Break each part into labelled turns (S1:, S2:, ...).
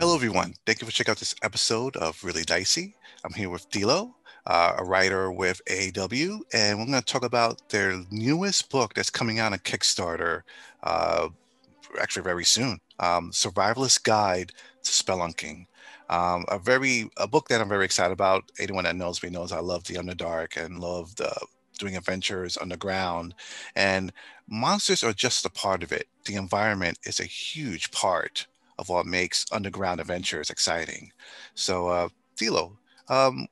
S1: Hello, everyone. Thank you for checking out this episode of Really Dicey. I'm here with Dilo, a writer with AEW, and we're going to talk about their newest book that's coming out on Kickstarter, uh, actually very soon. Survivalist Guide to Spelunking. A book that I'm very excited about. Anyone that knows me knows I love the Underdark and love doing adventures underground, and monsters are just a part of it. The environment is a huge part of what makes underground adventures exciting. So, Dilo, um,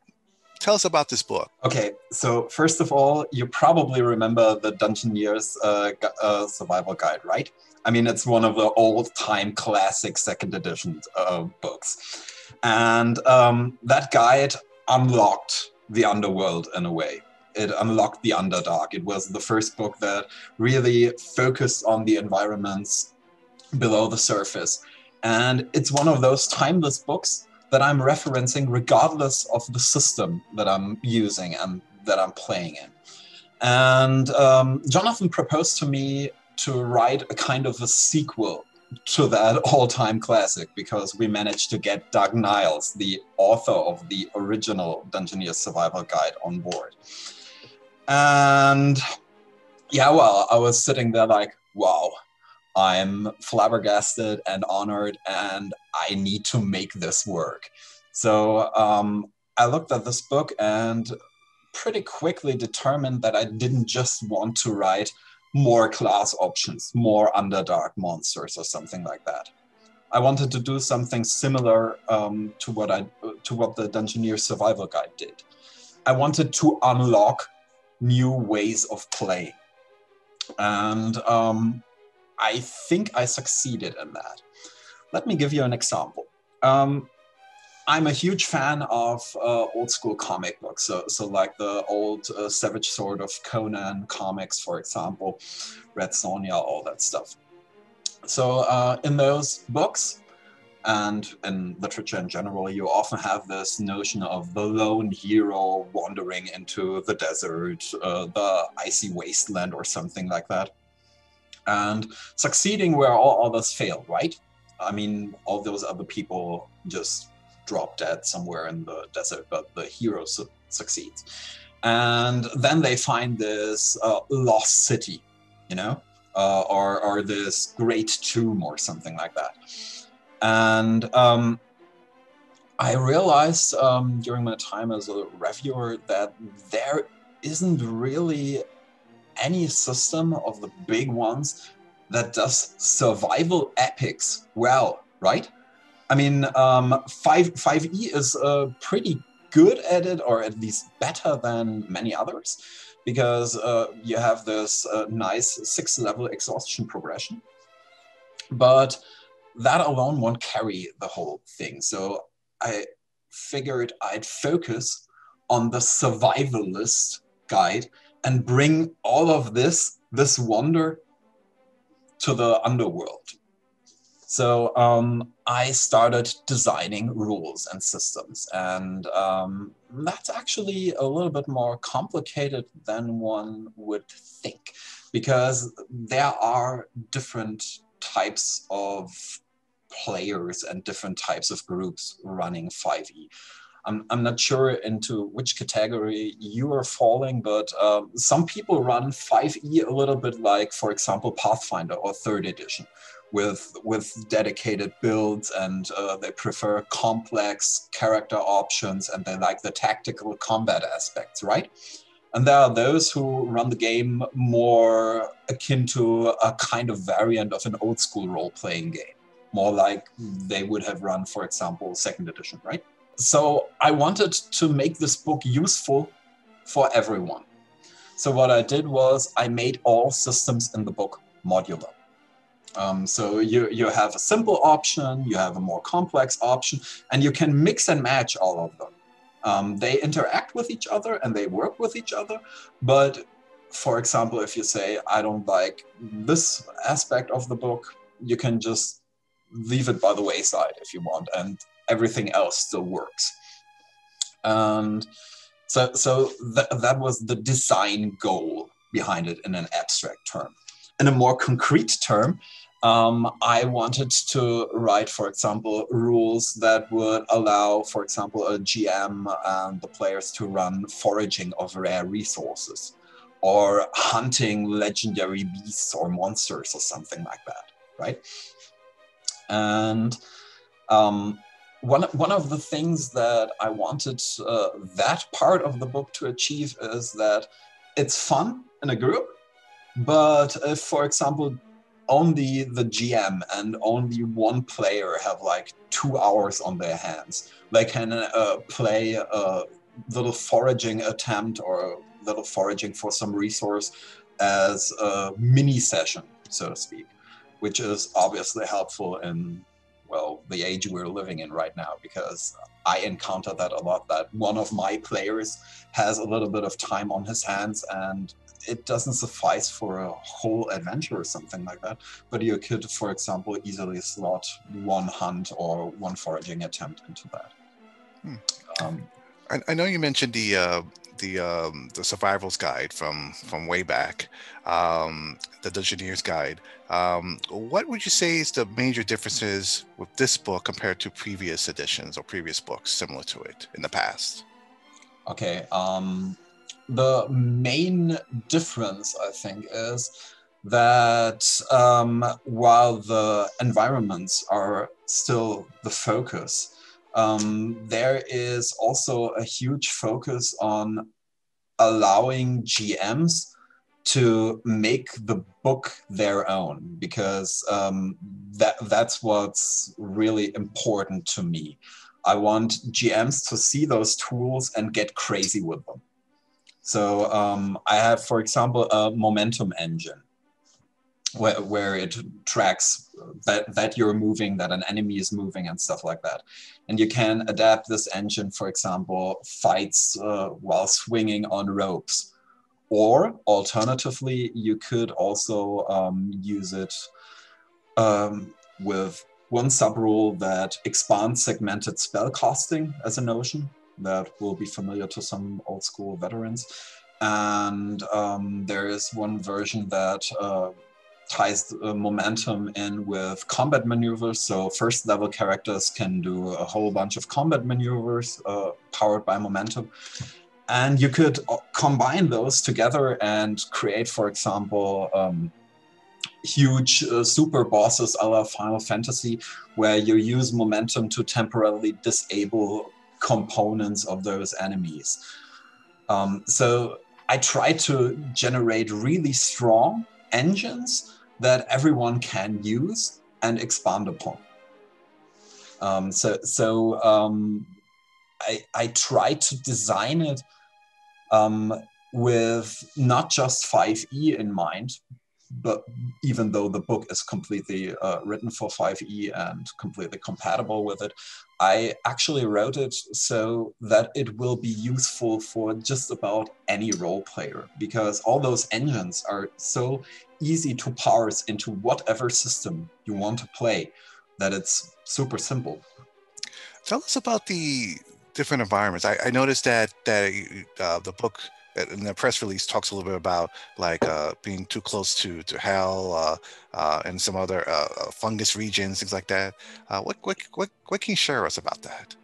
S1: tell us about this book.
S2: Okay, so first of all, you probably remember the Dungeoneers Survival Guide, right? I mean, it's one of the old-time classic second edition books. And that guide unlocked the underworld in a way. It unlocked the Underdark. It was the first book that really focused on the environments below the surface. And it's one of those timeless books that I'm referencing regardless of the system that I'm using and that I'm playing in. And Jonathan proposed to me to write a kind of a sequel to that all-time classic because we managed to get Doug Niles, the author of the original Dungeoneers Survival Guide, on board. And yeah, well, I was sitting there like, wow, I'm flabbergasted and honored, and I need to make this work. So I looked at this book and pretty quickly determined that I didn't just want to write more class options, more Underdark monsters or something like that. I wanted to do something similar to what the Dungeoneers Survival Guide did. I wanted to unlock new ways of playing. And I think I succeeded in that. Let me give you an example. I'm a huge fan of old school comic books, so like the old Savage Sword of Conan comics, for example, Red Sonja, all that stuff. So in those books, and in literature in general, you often have this notion of the lone hero wandering into the desert, the icy wasteland, or something like that, and succeeding where all others failed, right? I mean, all those other people just drop dead somewhere in the desert, but the hero succeeds. And then they find this lost city, you know, or this great tomb or something like that. And I realized during my time as a reviewer that there isn't really any system of the big ones that does survival epics well, right? I mean, 5e is pretty good at it, or at least better than many others, because you have this nice 6-level exhaustion progression. But that alone won't carry the whole thing. So I figured I'd focus on the survivalist guide and bring all of this wonder to the underworld. So I started designing rules and systems, and that's actually a little bit more complicated than one would think, because there are different types of players and different types of groups running 5e. I'm not sure into which category you are falling, but some people run 5e a little bit like, for example, Pathfinder or 3rd edition, with dedicated builds, and they prefer complex character options, and they like the tactical combat aspects, right? And there are those who run the game more akin to a kind of variant of an old school role-playing game, more like they would have run, for example, 2nd edition, right? So I wanted to make this book useful for everyone. So what I did was I made all systems in the book modular. So you have a simple option, you have a more complex option, and you can mix and match all of them. They interact with each other and they work with each other, but for example, if you say, I don't like this aspect of the book, you can just leave it by the wayside if you want, and everything else still works. And so that was the design goal behind it in an abstract term. In a more concrete term, I wanted to write, for example, rules that would allow, for example, a GM and the players to run foraging of rare resources or hunting legendary beasts or monsters or something like that, right? And one of the things that I wanted that part of the book to achieve is that it's fun in a group, but if, for example, only the GM and only one player have like 2 hours on their hands, they can play a little foraging attempt or a little foraging for some resource as a mini session, so to speak, which is obviously helpful in, well, the age we're living in right now, because I encounter that a lot, that one of my players has a little bit of time on his hands and it doesn't suffice for a whole adventure or something like that. But you could, for example, easily slot one hunt or one foraging attempt into that.
S1: I know you mentioned the survival's guide from way back, the Dungeoneer's Guide. What would you say is the major differences with this book compared to previous editions or previous books similar to it in the past?
S2: Okay. The main difference, I think, is that while the environments are still the focus, there is also a huge focus on allowing GMs to make the book their own, because that's what's really important to me. I want GMs to see those tools and get crazy with them. So I have, for example, a momentum engine where it tracks that you're moving, that an enemy is moving and stuff like that. And you can adapt this engine, for example, fights while swinging on ropes. Or alternatively, you could also use it with one subrule that expands segmented spellcasting as a notion that will be familiar to some old school veterans. And there is one version that ties momentum in with combat maneuvers. So first level characters can do a whole bunch of combat maneuvers powered by momentum. And you could combine those together and create, for example, huge super bosses a la Final Fantasy, where you use momentum to temporarily disable components of those enemies. So I try to generate really strong engines that everyone can use and expand upon. I try to design it with not just 5e in mind, but even though the book is completely written for 5e and completely compatible with it, I actually wrote it so that it will be useful for just about any role player, because all those engines are so easy to parse into whatever system you want to play that it's super simple.
S1: Tell us about the different environments. I noticed that the book in the press release talks a little bit about like being too close to hell and some other fungus regions, things like that. What can you share us about that?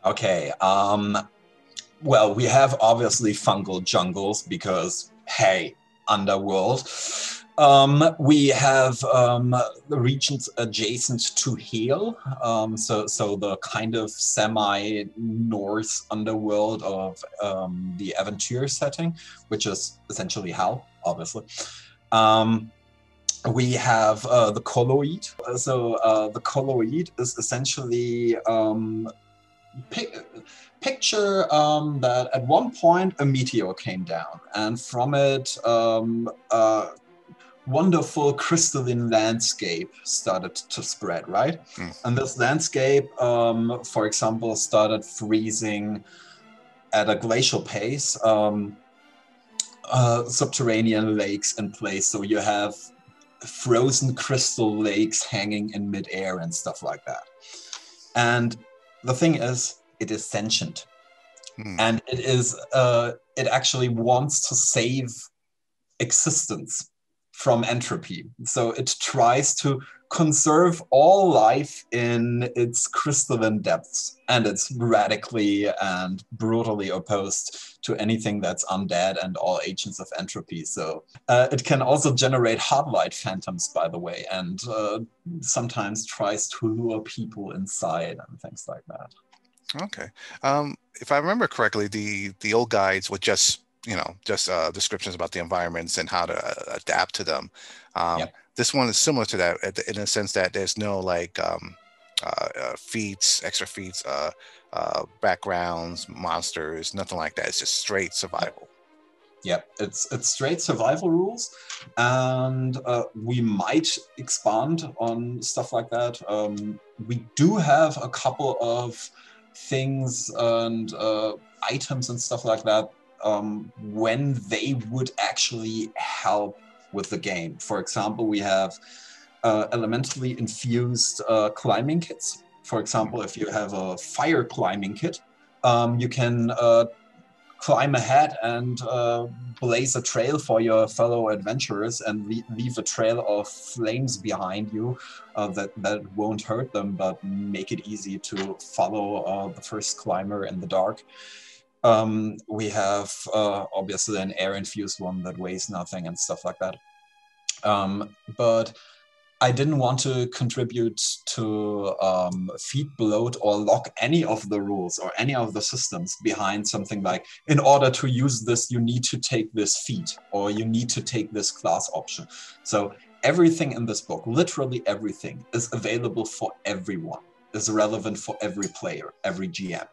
S2: Okay. Well, we have obviously fungal jungles because, hey, underworld. We have the regions adjacent to Hel, so the kind of semi-Norse underworld of the Aventure setting, which is essentially Hel, obviously. We have the colloid. So the colloid is essentially picture that at one point a meteor came down, and from it wonderful crystalline landscape started to spread, right? And this landscape, for example, started freezing at a glacial pace, subterranean lakes in place. So you have frozen crystal lakes hanging in midair and stuff like that. And the thing is, it is sentient. And it is, it actually wants to save existence from entropy. So it tries to conserve all life in its crystalline depths, and it's radically and brutally opposed to anything that's undead and all agents of entropy. So it can also generate hard-light phantoms, by the way, and sometimes tries to lure people inside and things like that.
S1: Okay. If I remember correctly, the old guides were just descriptions about the environments and how to adapt to them.
S2: Yep.
S1: This one is similar to that in a sense that there's no like feats, extra feats, backgrounds, monsters, nothing like that. It's just straight survival.
S2: Yep, it's straight survival rules, and we might expand on stuff like that. We do have a couple of things and items and stuff like that when they would actually help with the game. For example, we have elementally infused climbing kits. For example, if you have a fire climbing kit, you can climb ahead and blaze a trail for your fellow adventurers and leave a trail of flames behind you that won't hurt them, but make it easy to follow the first climber in the dark. We have obviously an air-infused one that weighs nothing and stuff like that. But I didn't want to contribute to feed bloat or lock any of the rules or any of the systems behind something like, in order to use this, you need to take this feat or you need to take this class option. So everything in this book, literally everything, is available for everyone, is relevant for every player, every GM.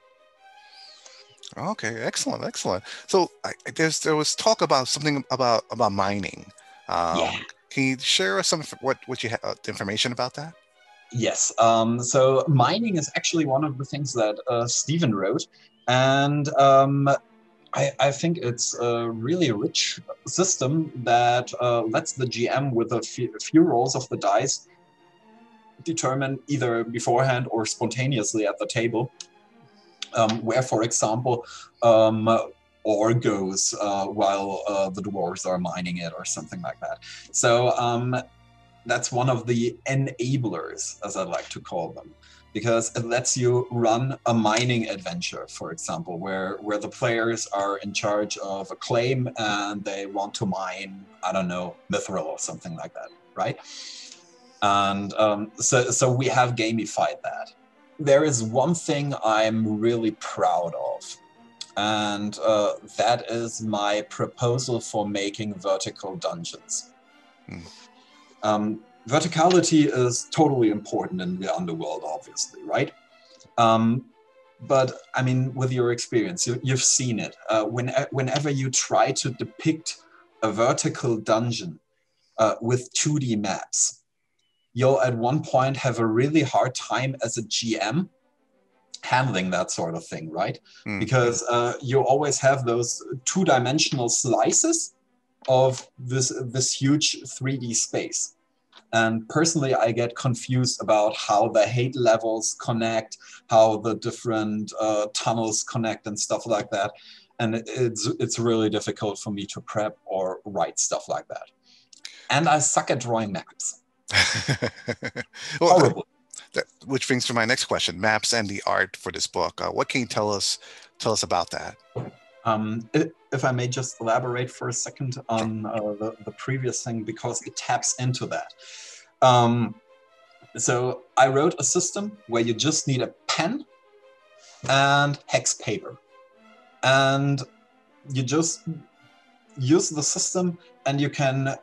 S1: Okay, excellent, excellent. So there was talk about something about mining.
S2: Yeah.
S1: Can you share some what you have information about that?
S2: Yes. So mining is actually one of the things that Stephen wrote, and I think it's a really rich system that lets the GM with a few rolls of the dice determine either beforehand or spontaneously at the table where, for example, ore goes while the dwarves are mining it or something like that. So that's one of the enablers, as I like to call them, because it lets you run a mining adventure, for example, where the players are in charge of a claim and they want to mine, I don't know, mithril or something like that, right? And so we have gamified that. There is one thing I'm really proud of, and that is my proposal for making vertical dungeons. Verticality is totally important in the underworld, obviously, right? But I mean, with your experience, you've seen it. Whenever you try to depict a vertical dungeon with 2D maps, you'll at one point have a really hard time as a GM handling that sort of thing, right? Because you always have those two-dimensional slices of this huge 3D space. And personally, I get confused about how the hate levels connect, how the different tunnels connect and stuff like that. And it's really difficult for me to prep or write stuff like that. And I suck at drawing maps.
S1: Well,
S2: horrible.
S1: Which brings to my next question: maps and the art for this book. What can you tell us about that?
S2: If I may just elaborate for a second on the previous thing, because it taps into that. So I wrote a system where you just need a pen and hex paper, and you just use the system and you can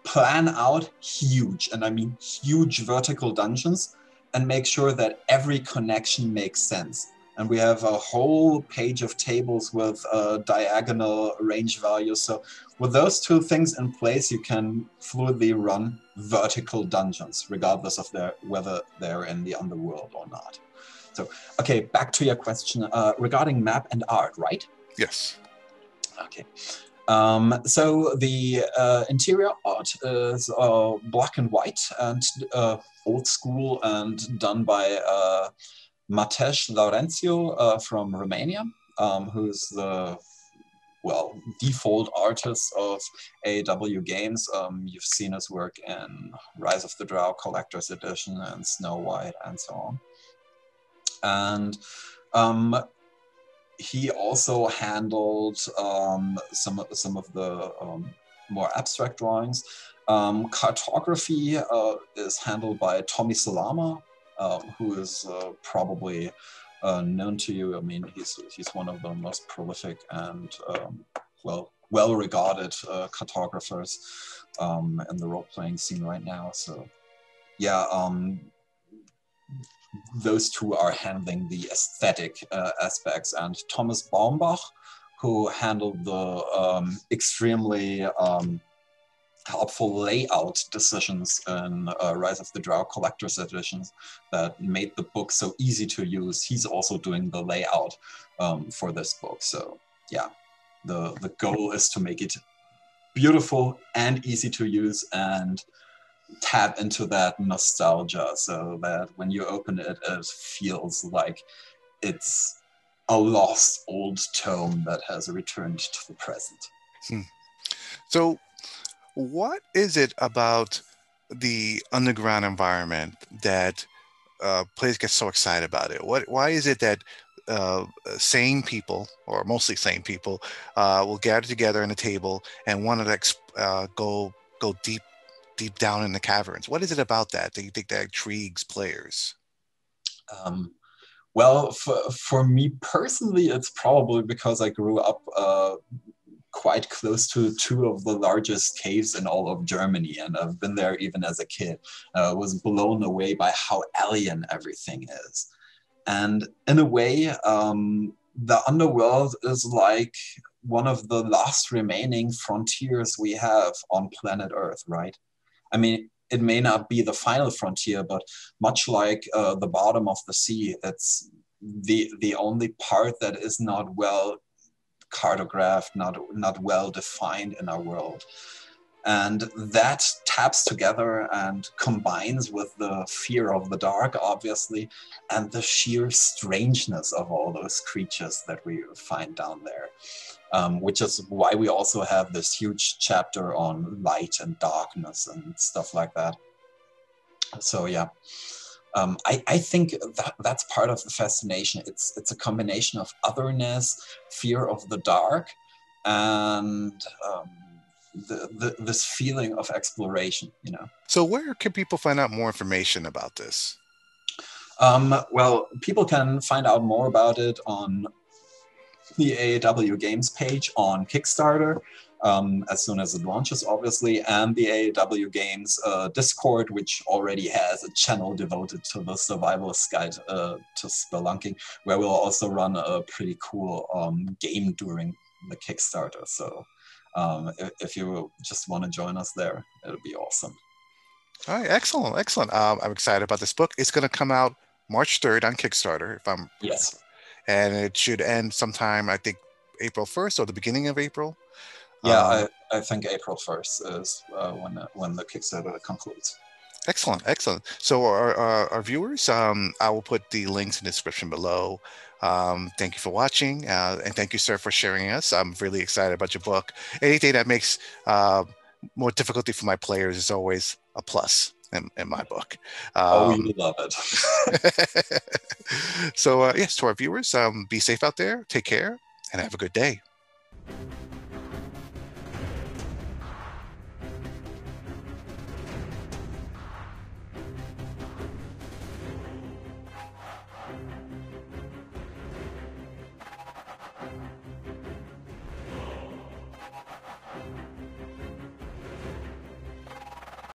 S2: plan out huge, and I mean huge, vertical dungeons and make sure that every connection makes sense. And we have a whole page of tables with diagonal range values. So with those two things in place, you can fluidly run vertical dungeons, regardless of whether they're in the underworld or not. So, okay, back to your question regarding map and art, right?
S1: Yes.
S2: Okay. So the interior art is black and white and old school and done by Matej Laurențiu from Romania, who's the well, default artist of AEW games. You've seen his work in Rise of the Drow Collector's Edition and Snow White and so on. And he also handled some of the more abstract drawings. Cartography is handled by Tommy Salama, who is probably known to you. I mean, he's one of the most prolific and well-regarded cartographers in the role-playing scene right now. So, yeah, those two are handling the aesthetic aspects, and Thomas Baumbach, who handled the extremely helpful layout decisions in Rise of the Drow Collector's Editions that made the book so easy to use. He's also doing the layout for this book. So yeah, the goal is to make it beautiful and easy to use and tap into that nostalgia so that when you open it, it feels like it's a lost old tome that has returned to the present.
S1: So what is it about the underground environment that players get so excited about it? Why is it that sane people, or mostly sane people, will gather together in a table and want to go deep down in the caverns? What is it about that you think that intrigues players?
S2: Well, for me personally, it's probably because I grew up quite close to two of the largest caves in all of Germany, and I've been there even as a kid. Was blown away by how alien everything is. And in a way, the underworld is like one of the last remaining frontiers we have on planet Earth, right? I mean, it may not be the final frontier, but much like the bottom of the sea, it's the only part that is not well cartographed, not well defined in our world. And that taps together and combines with the fear of the dark, obviously, and the sheer strangeness of all those creatures that we find down there. Which is why we also have this huge chapter on light and darkness and stuff like that. So yeah, I think that's part of the fascination. It's a combination of otherness, fear of the dark, and this feeling of exploration, you know.
S1: So where can people find out more information about this?
S2: Well, people can find out more about it on the AEW Games page on Kickstarter, as soon as it launches, obviously, and the AEW Games Discord, which already has a channel devoted to the Survivalist Guide to Spelunking, where we'll also run a pretty cool game during the Kickstarter. So if you just want to join us there, it'll be awesome.
S1: All right, excellent. I'm excited about this book. It's going to come out March 3rd on Kickstarter, if I'm
S2: yes.
S1: And it should end sometime, I think, April 1st or the beginning of April.
S2: Yeah, I think April 1st is when the Kickstarter concludes.
S1: Excellent. So our viewers, I will put the links in the description below. Thank you for watching, and thank you, sir, for sharing us. I'm really excited about your book. Anything that makes more difficulty for my players is always a plus in my book.
S2: You love it.
S1: So yes, to our viewers, be safe out there, take care, and have a good day.